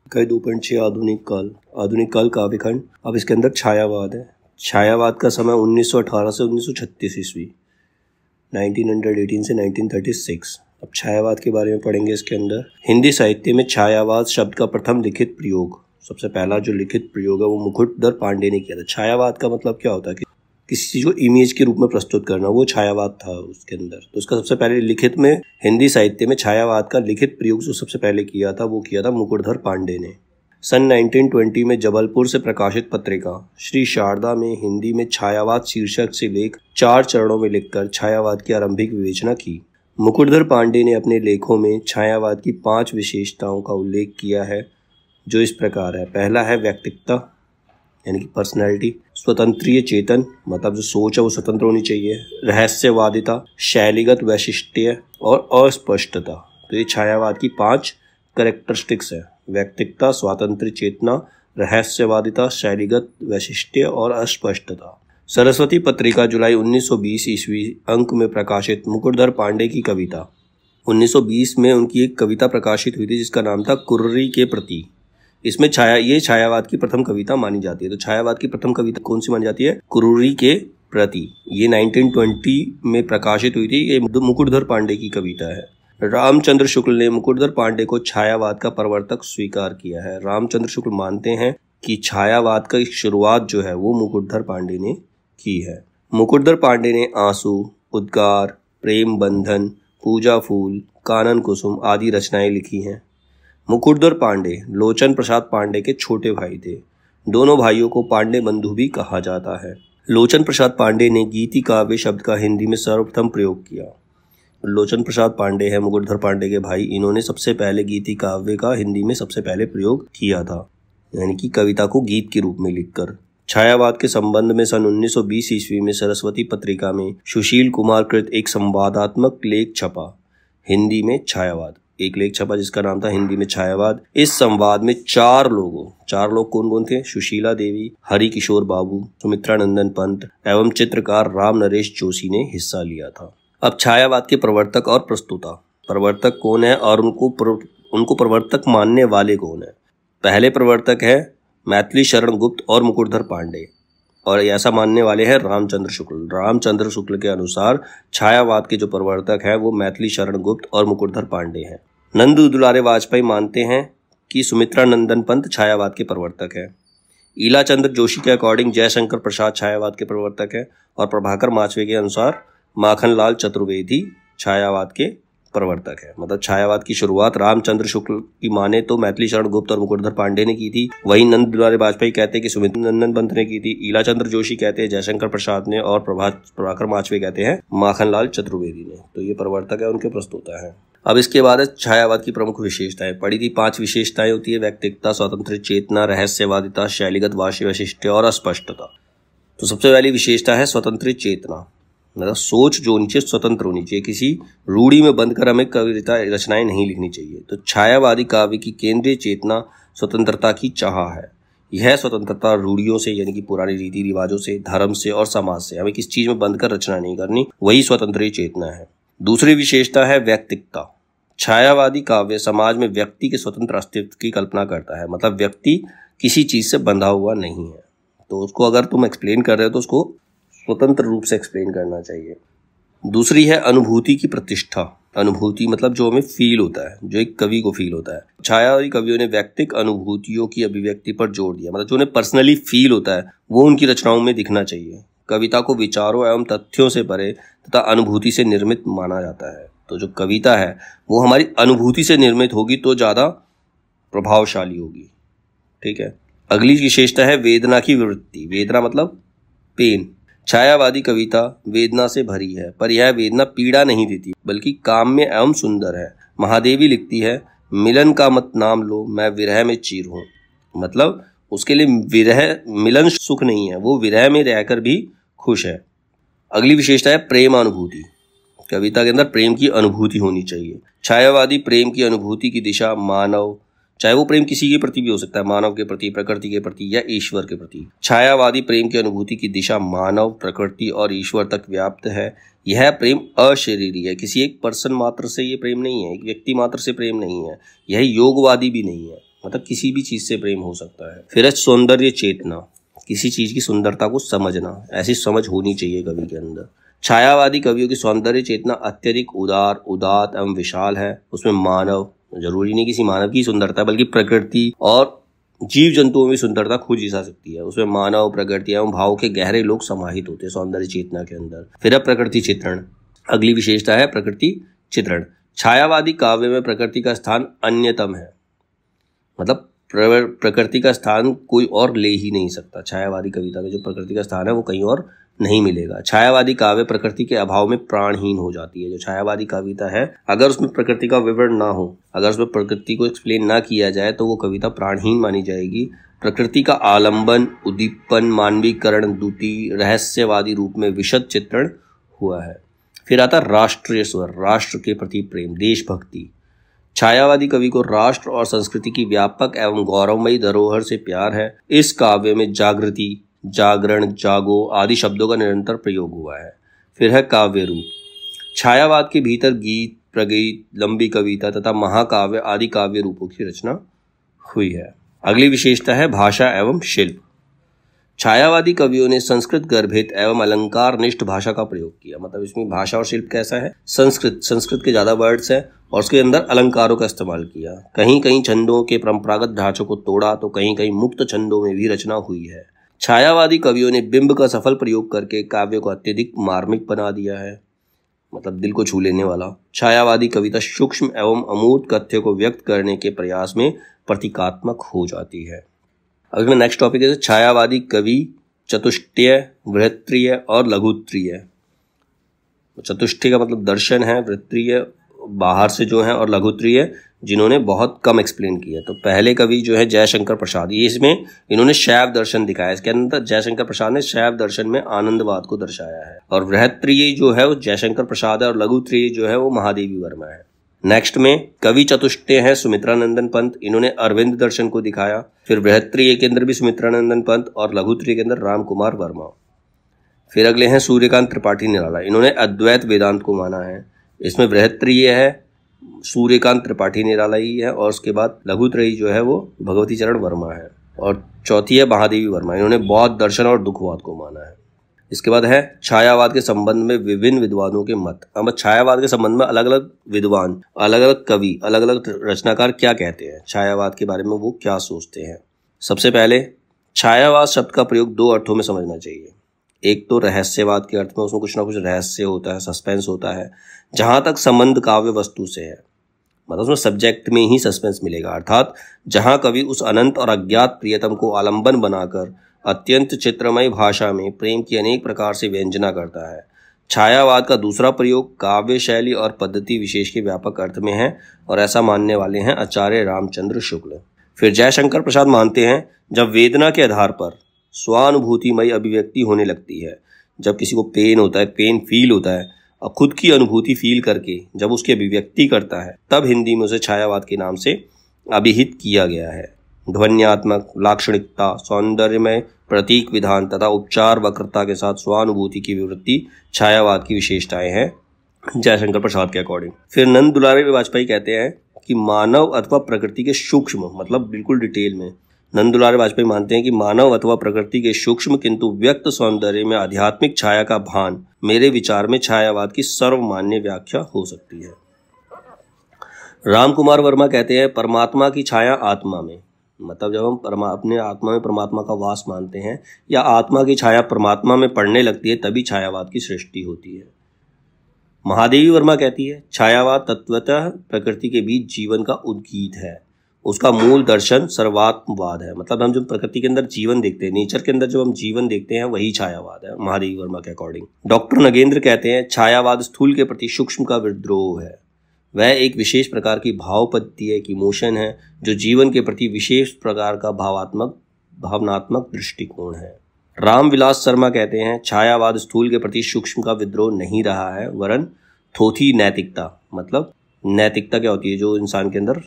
इकाई 2.6 आधुनिक काल। आधुनिक काल काव्यखंड। अब इसके अंदर छायावाद है। छायावाद का समय 1918 से 1936 ईस्वी, 1918 से 1936। अब छायावाद के बारे में पढ़ेंगे इसके अंदर। हिंदी साहित्य में छायावाद शब्द का प्रथम लिखित प्रयोग, सबसे पहला जो लिखित प्रयोग है वो मुकुटधर पांडे ने किया था। छायावाद का मतलब क्या होता है कि किसी चीज को इमेज के रूप में प्रस्तुत करना, वो छायावाद था उसके अंदर। तो उसका सबसे पहले लिखित में, हिंदी साहित्य में छायावाद का लिखित प्रयोग जो सबसे पहले किया था वो किया था मुकुटधर पांडे ने। सन 1920 में जबलपुर से प्रकाशित पत्रिका श्री शारदा में हिंदी में छायावाद शीर्षक से लेख 4 चरणों में लिखकर छायावाद की आरंभिक विवेचना की। मुकुटधर पांडे ने अपने लेखों में छायावाद की 5 विशेषताओं का उल्लेख किया है, जो इस प्रकार है। पहला है व्यक्तिकता, यानी कि पर्सनैलिटी। स्वतंत्रीय चेतन, मतलब जो सोच है वो स्वतंत्र होनी चाहिए। रहस्यवादिता, शैलीगत वैशिष्ट्य और अस्पष्टता। तो ये छायावाद की 5 कैरेक्टरिस्टिक्स है। व्यक्तिकता, स्वतंत्र चेतना, रहस्यवादिता, शैलीगत वैशिष्ट्य और अस्पष्टता। सरस्वती पत्रिका जुलाई 1920 ईस्वी अंक में प्रकाशित मुकुटधर पांडे की कविता। 1920 में उनकी एक कविता प्रकाशित हुई थी जिसका नाम था कुर्री के प्रति। इसमें ये छायावाद की प्रथम कविता मानी जाती है। तो छायावाद की प्रथम कविता कौन सी मानी जाती है? कुर्री के प्रति। ये 1920 में प्रकाशित हुई थी। ये मुकुटधर पांडे की कविता है। रामचंद्र शुक्ल ने मुकुटधर पांडे को छायावाद का प्रवर्तक स्वीकार किया है। रामचंद्र शुक्ल मानते हैं कि छायावाद का शुरुआत जो है वो मुकुटधर पांडे ने की है। मुकुटधर पांडे ने आंसू, उद्गार, प्रेम बंधन, पूजा फूल, कानन कुसुम आदि रचनाएं लिखी हैं। मुकुटधर पांडे लोचन प्रसाद पांडे के छोटे भाई थे। दोनों भाइयों को पांडे बंधु भी कहा जाता है। लोचन प्रसाद पांडे ने गीति काव्य शब्द का हिंदी में सर्वप्रथम प्रयोग किया। लोचन प्रसाद पांडे है मुकुटधर पांडे के भाई। इन्होंने सबसे पहले गीति काव्य का हिंदी में सबसे पहले प्रयोग किया था, यानी कि कविता को गीत के रूप में लिखकर। छायावाद के संबंध में सन 1920 ईस्वी में सरस्वती पत्रिका में सुशील कुमार कृत एक संवादात्मक लेख छपा, हिंदी में छायावाद। एक लेख छपा जिसका नाम था हिंदी में छायावाद। इस संवाद में 4 लोग कौन कौन थे? सुशीला देवी, हरि किशोर बाबू, सुमित्रा नंदन पंत एवं चित्रकार राम नरेश जोशी ने हिस्सा लिया था। अब छायावाद के प्रवर्तक और प्रस्तुता। प्रवर्तक कौन है और उनको प्रवर्तक मानने वाले कौन है? पहले प्रवर्तक है मैथिली शरण गुप्त और मुकुटधर पांडे, और ऐसा मानने वाले हैं रामचंद्र शुक्ल। रामचंद्र शुक्ल के अनुसार छायावाद के जो प्रवर्तक है वो मैथिली शरण गुप्त और मुकुटधर पांडे हैं। नंद दुलारे वाजपेयी मानते हैं कि सुमित्रा नंदन पंत छायावाद के प्रवर्तक है। ईला चंद्र जोशी के अकॉर्डिंग जयशंकर प्रसाद छायावाद के प्रवर्तक है, और प्रभाकर माचवे के अनुसार माखनलाल चतुर्वेदी छायावाद के प्रवर्तक है। मतलब छायावाद की शुरुआत रामचंद्र शुक्ल की माने तो मैथिली शरण गुप्त और मुकुटधर पांडे ने की थी। वहीं नंद दुलारे वाजपेयी कहते हैं कि सुमित्रा नंदन पंत ने की थी। ईला चंद्र जोशी कहते हैं जयशंकर प्रसाद ने, और प्रभाकर माचवे कहते हैं माखनलाल चतुर्वेदी ने। तो ये प्रवर्तक है, उनके प्रस्तुता है। अब इसके बाद छायावाद की प्रमुख विशेषताएं पढ़ी थी। 5 विशेषताएं होती है: व्यक्तिकता, स्वतंत्र चेतना, रहस्यवादिता, शैलीगत वैशिष्ट्य और अस्पष्टता। तो सबसे पहली विशेषता है स्वतंत्र चेतना, मतलब सोच जो नीचे स्वतंत्र होनी चाहिए। किसी रूढ़ी में बंधकर हमें कविता रचनाएं नहीं लिखनी चाहिए। तो छायावादी काव्य की केंद्रीय चेतना स्वतंत्रता की चाह है। यह स्वतंत्रता रूढ़ियों से, यानी कि पुराने रीति रिवाजों से, धर्म से और समाज से, हमें किसी चीज में बंधकर रचना नहीं करनी, वही स्वतंत्र चेतना है। दूसरी विशेषता है व्यक्तिकता। छायावादी काव्य समाज में व्यक्ति के स्वतंत्र अस्तित्व की कल्पना करता है, मतलब व्यक्ति किसी चीज से बंधा हुआ नहीं है। तो उसको अगर तुम एक्सप्लेन कर रहे हो तो उसको स्वतंत्र रूप से एक्सप्लेन करना चाहिए। दूसरी है अनुभूति की प्रतिष्ठा। अनुभूति मतलब जो हमें फील होता है, जो एक कवि को फील होता है। छायावादी कवियों ने व्यक्तिक अनुभूतियों की अभिव्यक्ति पर जोर दिया, मतलब जो उन्हें पर्सनली फील होता है वो उनकी रचनाओं में दिखना चाहिए। कविता को विचारों एवं तथ्यों से परे तथा अनुभूति से निर्मित माना जाता है। तो जो कविता है वो हमारी अनुभूति से निर्मित होगी तो ज्यादा प्रभावशाली होगी। ठीक है। अगली विशेषता है वेदना की वृत्ति। वेदना मतलब पेन। छायावादी कविता वेदना से भरी है, पर यह वेदना पीड़ा नहीं देती बल्कि काम्य एवं सुंदर है। महादेवी लिखती है, मिलन का मत नाम लो, मैं विरह में चीर हूं। मतलब उसके लिए मिलन सुख नहीं है, वो विरह में रहकर भी खुश है। अगली विशेषता है प्रेमानुभूति। कविता के अंदर प्रेम की अनुभूति होनी चाहिए। छायावादी प्रेम की अनुभूति की दिशा मानव, चाहे वो प्रेम किसी के प्रति भी हो सकता है, मानव के प्रति, प्रकृति के प्रति या ईश्वर के प्रति। छायावादी प्रेम की अनुभूति की दिशा मानव, प्रकृति और ईश्वर तक व्याप्त है। यह प्रेम अशरीरी है, किसी एक पर्सन मात्र से ये प्रेम नहीं है, एक व्यक्ति मात्र से प्रेम नहीं है। यह योगवादी भी नहीं है, मतलब किसी भी चीज से प्रेम हो सकता है। फिर है सौंदर्य चेतना, किसी चीज की सुंदरता को समझना, ऐसी समझ होनी चाहिए कवि के अंदर। छायावादी कवियों की सौंदर्य चेतना अत्यधिक उदार, उदात्त एवं विशाल है। उसमें मानव, जरूरी नहीं किसी मानव की सुंदरता बल्कि प्रकृति और जीव जंतुओं में सुंदरता खोजी जा सकती है। उसमें मानव, प्रकृति एवं भाव के गहरे लोग समाहित होते हैं सौंदर्य चेतना के अंदर। फिर अब प्रकृति चित्रण, अगली विशेषता है प्रकृति चित्रण। छायावादी काव्य में प्रकृति का स्थान अन्यतम है, मतलब प्रकृति का स्थान कोई और ले ही नहीं सकता। छायावादी कविता में जो प्रकृति का स्थान है वो कहीं और नहीं मिलेगा। छायावादी काव्य प्रकृति के अभाव में प्राणहीन हो जाती है। जो छायावादी कविता है, अगर उसमें प्रकृति का विवरण ना हो, अगर उसमें प्रकृति को एक्सप्लेन ना किया जाए तो वो कविता प्राणहीन मानी जाएगी। प्रकृति का आलंबन, उद्दीपन, मानवीकरण, द्युति, रहस्यवादी रूप में विशद चित्रण हुआ है। फिर आता राष्ट्रीय स्वर, राष्ट्र के प्रति प्रेम, देशभक्ति। छायावादी कवि को राष्ट्र और संस्कृति की व्यापक एवं गौरवमयी धरोहर से प्यार है। इस काव्य में जागृति, जागरण, जागो आदि शब्दों का निरंतर प्रयोग हुआ है। फिर है काव्य रूप। छायावाद के भीतर गीत, प्रगीत, लंबी कविता तथा महाकाव्य आदि काव्य रूपों की रचना हुई है। अगली विशेषता है भाषा एवं शिल्प। छायावादी कवियों ने संस्कृत गर्भित एवं अलंकार निष्ठ भाषा का प्रयोग किया। मतलब इसमें भाषा और शिल्प कैसा है, संस्कृत के ज्यादा वर्ड्स हैं और उसके अंदर अलंकारों का इस्तेमाल किया। कहीं कहीं छंदों के परंपरागत ढांचों को तोड़ा तो कहीं कहीं मुक्त छंदों में भी रचना हुई है। छायावादी कवियों ने बिंब का सफल प्रयोग करके काव्य को अत्यधिक मार्मिक बना दिया है, मतलब दिल को छू लेने वाला। छायावादी कविता सूक्ष्म एवं अमूर्त तथ्य को व्यक्त करने के प्रयास में प्रतीकात्मक हो जाती है। अब इसमें नेक्स्ट टॉपिक है छायावादी कवि चतुष्टय, वृत्तीय और लघुत्रीय। चतुष्टय का मतलब दर्शन है, वृत्तीय बाहर से जो है, और लघुत्रीय जिन्होंने बहुत कम एक्सप्लेन किया। तो पहले कवि जो है जयशंकर प्रसाद, ये इसमें इन्होंने शैव दर्शन दिखाया। इसके अंदर जयशंकर प्रसाद ने शैव दर्शन में आनंदवाद को दर्शाया है। और वृत्तीय जो है वो जयशंकर प्रसाद है और लघुत्रीय जो है वो महादेवी वर्मा है। नेक्स्ट में कवि चतुष्टय है सुमित्रानंदन पंत, इन्होंने अरविंद दर्शन को दिखाया। फिर वृत्तीय के अंदर भी सुमित्रानंदन पंत और लघुत्रीय के अंदर राम कुमार वर्मा। फिर अगले हैं सूर्यकांत त्रिपाठी निराला, इन्होंने अद्वैत वेदांत को माना है। इसमें वृत्तीय है सूर्यकांत त्रिपाठी निराला ही है और उसके बाद लघुत्रीय जो है वो भगवती चरण वर्मा है और चौथी है महादेवी वर्मा, इन्होंने बौद्ध दर्शन और दुखवाद को माना है। इसके बाद है छायावाद के संबंध में विभिन्न विद्वानों के मत। अब छायावाद के संबंध में अलग अलग विद्वान, अलग अलग कवि, अलग अलग रचनाकार क्या कहते हैं, छायावाद के बारे में वो क्या सोचते हैं। सबसे पहले छायावाद शब्द का प्रयोग दो अर्थों में समझना चाहिए। एक तो रहस्यवाद के अर्थ में, उसमें कुछ ना कुछ रहस्य होता है, सस्पेंस होता है। जहां तक संबंध काव्य वस्तु से है, मतलब उसमें सब्जेक्ट में ही सस्पेंस मिलेगा, अर्थात जहां कवि उस अनंत और अज्ञात प्रियतम को आलंबन बनाकर अत्यंत चित्रमय भाषा में प्रेम की अनेक प्रकार से व्यंजना करता है। छायावाद का दूसरा प्रयोग काव्य शैली और पद्धति विशेष के व्यापक अर्थ में है और ऐसा मानने वाले हैं आचार्य रामचंद्र शुक्ल। फिर जयशंकर प्रसाद मानते हैं जब वेदना के आधार पर स्वानुभूतिमय अभिव्यक्ति होने लगती है, जब किसी को पेन होता है, पेन फील होता है और खुद की अनुभूति फील करके जब उसकी अभिव्यक्ति करता है, तब हिंदी में उसे छायावाद के नाम से अभिहित किया गया है। ध्वन्यात्मक, लाक्षणिकता, सौंदर्यमय प्रतीक विधान तथा उपचार वक्रता के साथ स्वानुभूति की विवृत्ति छायावाद की विशेषताएं हैं जयशंकर प्रसाद के अकॉर्डिंग। फिर नंद दुलारी वाजपेयी कहते हैं कि मानव अथवा प्रकृति के सूक्ष्म, मतलब बिल्कुल डिटेल में, नंद दुलारी वाजपेयी मानते हैं कि मानव अथवा प्रकृति के सूक्ष्म किंतु व्यक्त सौंदर्य में आध्यात्मिक छाया का भान मेरे विचार में छायावाद की सर्वमान्य व्याख्या हो सकती है। राम कुमार वर्मा कहते हैं परमात्मा की छाया आत्मा में, मतलब जब हम अपने आत्मा में परमात्मा का वास मानते हैं या आत्मा की छाया परमात्मा में पड़ने लगती है, तभी छायावाद की सृष्टि होती है। महादेवी वर्मा कहती है छायावाद तत्वतः प्रकृति के बीच जीवन का उद्गीत है, उसका मूल दर्शन सर्वात्मवाद है। मतलब हम जब प्रकृति के अंदर जीवन देखते हैं, नेचर के अंदर जब हम जीवन देखते हैं, वही छायावाद है महादेवी वर्मा के अकॉर्डिंग। डॉक्टर नगेंद्र कहते हैं छायावाद स्थूल के प्रति सूक्ष्म का विद्रोह है, वह एक विशेष प्रकार की भाव पद्धति है, एक इमोशन है जो जीवन के प्रति विशेष प्रकार का भावनात्मक दृष्टिकोण है। रामविलास शर्मा कहते हैं छायावाद स्थूल के प्रति सूक्ष्म का विद्रोह नहीं रहा है, वरन थोथी नैतिकता, मतलब नैतिकता क्या होती है, जो इंसान के अंदर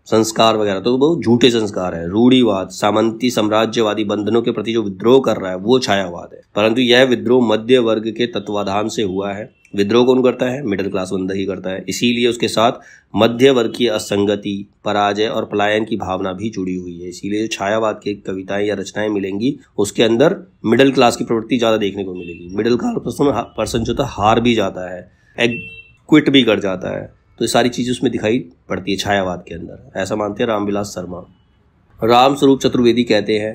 संस्कार वगैरह, तो वो झूठे संस्कार है। रूढ़िवाद, सामंती साम्राज्यवादी बंधनों के प्रति जो विद्रोह कर रहा है वो छायावाद है, परंतु यह विद्रोह मध्य वर्ग के तत्वाधान से हुआ है। विद्रोह कौन करता है? मिडिल क्लास बंदा ही करता है। इसीलिए उसके साथ मध्य वर्ग की असंगति, पराजय और पलायन की भावना भी जुड़ी हुई है। इसीलिए जो छायावाद की कविताएं या रचनाएं मिलेंगी उसके अंदर मिडिल क्लास की प्रवृत्ति ज्यादा देखने को मिलेगी। मिडिल क्लास पर्सन जो था हार भी जाता है, क्विट भी कर जाता है, तो ये सारी चीजें उसमें दिखाई पड़ती है छायावाद के अंदर, ऐसा मानते हैं रामविलास शर्मा। रामस्वरूप चतुर्वेदी कहते हैं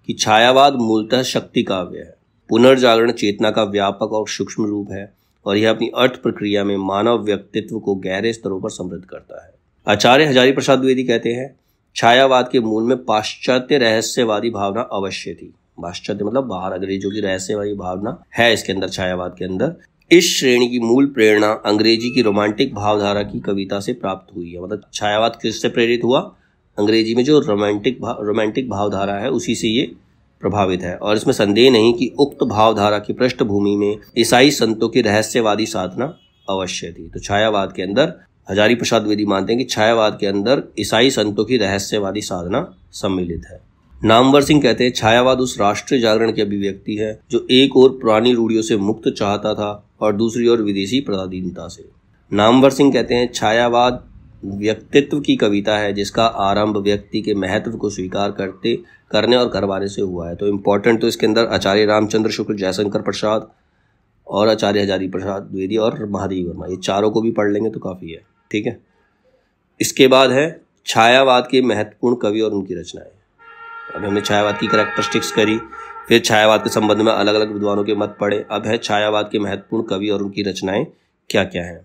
कि छायावाद मूलतः शक्ति काव्य है, पुनर्जागरण चेतना का व्यापक और सूक्ष्म रूप है और यह अपनी अर्थ प्रक्रिया में मानव व्यक्तित्व को गहरे स्तरों पर समृद्ध करता है। आचार्य हजारी प्रसाद द्विवेदी कहते हैं छायावाद के मूल में पाश्चात्य रहस्यवादी भावना अवश्य थी। पाश्चात्य मतलब बाहर, अंग्रेजों की रहस्यवादी भावना है इसके अंदर, छायावाद के अंदर। इस श्रेणी की मूल प्रेरणा अंग्रेजी की रोमांटिक भावधारा की कविता से प्राप्त हुई है। मतलब छायावाद किससे प्रेरित हुआ? अंग्रेजी में जो रोमांटिक भावधारा है उसी से ये प्रभावित है। और इसमें संदेह नहीं कि उक्त भावधारा की पृष्ठभूमि में ईसाई संतों की रहस्यवादी साधना अवश्य थी। तो छायावाद के अंदर हजारी प्रसाद द्विवेदी मानते हैं कि छायावाद के अंदर ईसाई संतों की रहस्यवादी साधना सम्मिलित है। नामवर सिंह कहते हैं छायावाद उस राष्ट्रीय जागरण की अभिव्यक्ति है जो एक ओर पुरानी रूढ़ियों से मुक्त चाहता था और दूसरी ओर विदेशी पराधीनता से। नामवर सिंह कहते हैं छायावाद व्यक्तित्व की कविता है जिसका आरंभ व्यक्ति के महत्व को स्वीकार करने और करवाने से हुआ है। तो इम्पोर्टेंट तो इसके अंदर आचार्य रामचंद्र शुक्ल, जयशंकर प्रसाद और आचार्य हजारी प्रसाद द्विवेदी और महादेवी वर्मा, ये चारों को भी पढ़ लेंगे तो काफ़ी है। ठीक है, इसके बाद है छायावाद के महत्वपूर्ण कवि और उनकी रचनाएं। अब हमने छायावाद की कैरेक्टरिस्टिक्स करी, फिर छायावाद के संबंध में अलग अलग विद्वानों के मत पढ़े। अब है छायावाद के महत्वपूर्ण कवि और उनकी रचनाएं क्या क्या हैं।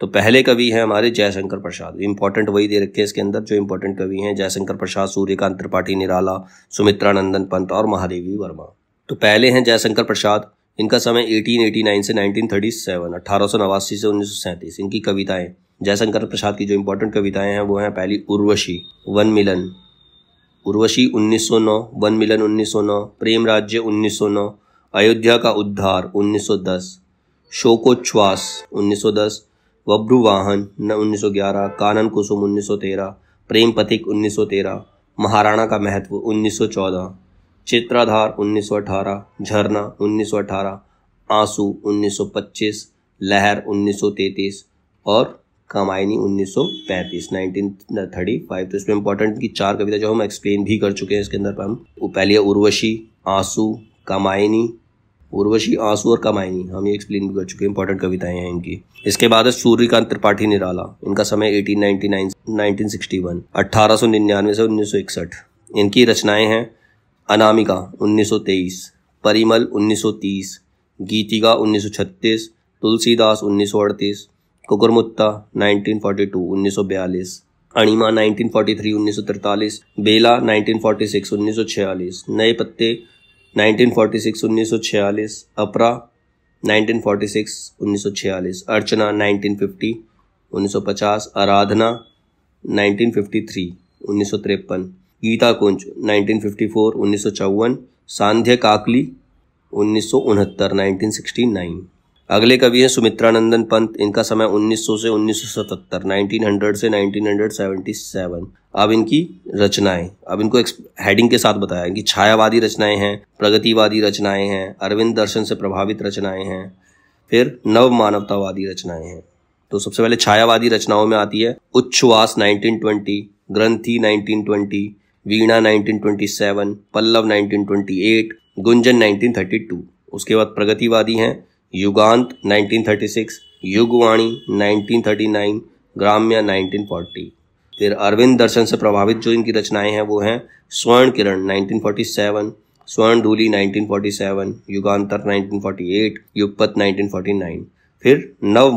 तो पहले कवि हैं हमारे जयशंकर प्रसाद। इंपॉर्टेंट वही दे रखे हैं इसके अंदर जो इंपॉर्टेंट कवि हैं, जयशंकर प्रसाद, सूर्यकांत त्रिपाठी निराला, सुमित्रानंदन पंत और महादेवी वर्मा। तो पहले हैं जयशंकर प्रसाद, इनका समय 1889 से 1937, 1889 से 1937। इनकी कविताएं, जयशंकर प्रसाद की जो इंपॉर्टेंट कविताएं हैं वो हैं पहली उर्वशी, वन मिलन, उर्वशी 1909, वन मिलन 1909, प्रेम राज्य 1909, अयोध्या का उद्धार 1910, शोकोच्छ्वास 1910, बभ्रुवाहन 1911, कानन कुसुम 1913, प्रेम पथिक 1913, महाराणा का महत्व 1914, चित्राधार 1918, झरना 1918, आंसू 1925, लहर 1933 और कामायनी 1935, 1935। तो इसमें इंपॉर्टेंट की चार कविता जो हम एक्सप्लेन भी कर चुके हैं इसके अंदर। हम पहले है उर्वशी, आंसू, कामायनी, उर्वशी, आंसू और कामायनी, हम ये एक्सप्लेन भी कर चुके हैं, इंपॉर्टेंट कविताएं हैं इनकी। इसके बाद है सूर्यकांत त्रिपाठी निराला, इनका समय 1899 1961, 1899 से 1961। इनकी रचनाएं हैं अनामिका 1923, परिमल 1930, गीतिका 1936, तुलसीदास 1938, कुकुरमुत्ता 1942 1942, अणिमा 1943 1943, बेला 1946 1946, नए पत्ते 1946 1946, अपरा 1946 1946, अर्चना 1950 1950, आराधना 1953 1953, गीता कुंज 1954 1954, सांध्य काकली 1969 1969। अगले कवि हैं सुमित्रानंदन पंत, इनका समय 1900 से 1977, 1900 से 1977। अब इनकी रचनाएं, अब इनको हेडिंग के साथ बताया कि छायावादी रचनाएं हैं, प्रगतिवादी रचनाएं हैं, अरविंद दर्शन से प्रभावित रचनाएं हैं, फिर नव मानवतावादी रचनाएं हैं। तो सबसे पहले छायावादी रचनाओं में आती है उच्छ्वास 1920, ग्रंथि 1920, वीणा 1927, पल्लव 1928, गुंजन 1932। उसके बाद प्रगतिवादी हैं युगांत 1936, युगवाणी 1939, ग्राम्य 1940। फिर अरविंद दर्शन से प्रभावित जो इनकी रचनाएं हैं वो हैं स्वर्ण किरण 1947, स्वर्ण धूलि 1947, युगांतर 1948, युगपत 1949। फिर नव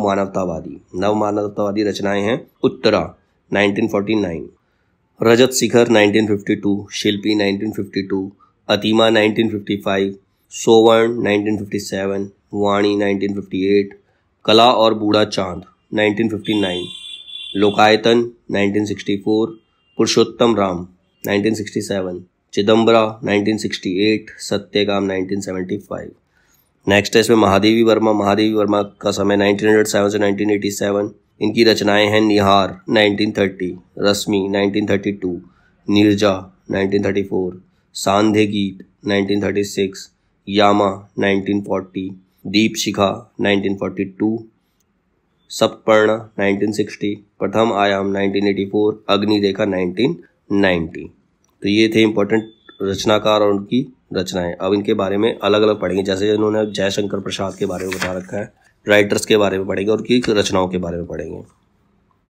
मानवतावादी रचनाएं हैं उत्तरा 1949, रजत शिखर 1952, शिल्पी 1952, अतिमा 1955, सोवर्ण 1957, वाणी 1958, कला और बूढ़ा चांद 1959, लोकायतन 1964, पुरुषोत्तम राम 1967, चिदम्बरा 1968, सत्यकाम 1975। नेक्स्ट है इसमें महादेवी वर्मा का समय 1907 से 1987, इनकी रचनाएं हैं निहार 1930, रश्मि 1932, नीरजा 1934, सांध्य गीत 1936, यामा 1940, दीप शिखा 1942, सप्तपर्ण 1960, प्रथम आयाम 1984, अग्निरेखा 1990। तो ये थे इंपॉर्टेंट रचनाकार और उनकी रचनाएं। अब इनके बारे में अलग अलग पढ़ेंगे, जैसे इन्होंने जयशंकर प्रसाद के बारे में बता रखा है, राइटर्स के बारे में पढ़ेंगे और उनकी रचनाओं के बारे में पढ़ेंगे।